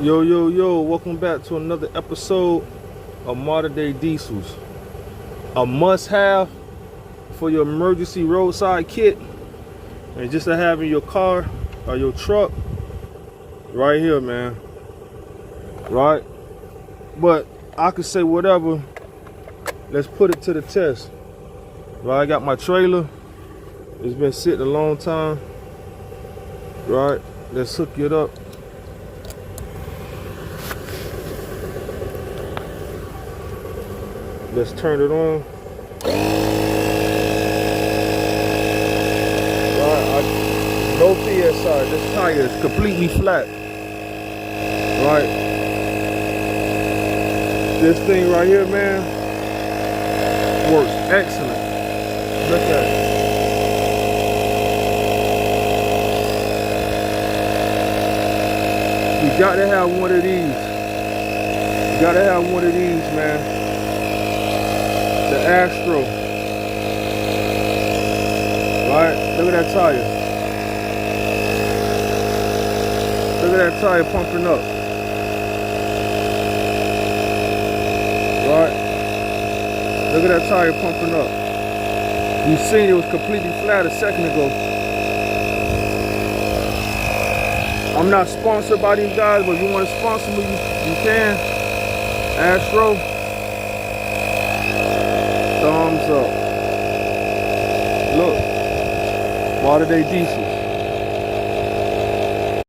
Yo, welcome back to another episode of Modern Day Diesels. A must-have for your emergency roadside kit, and just to have in your car or your truck, right here, man. Right? But I could say whatever, let's put it to the test. Right, I got my trailer. It's been sitting a long time. Right, let's hook it up. Let's turn it on. Right, no PSI. This tire is completely flat. Right. This thing right here, man, works excellent. Look at it. You got to have one of these. You got to have one of these, man. The Astro. Right? Look at that tire. Look at that tire pumping up. Right? Look at that tire pumping up. You seen it was completely flat a second ago. I'm not sponsored by these guys, but if you want to sponsor me, you can. Astro. Thumbs up. Look, Modern Day Diesel.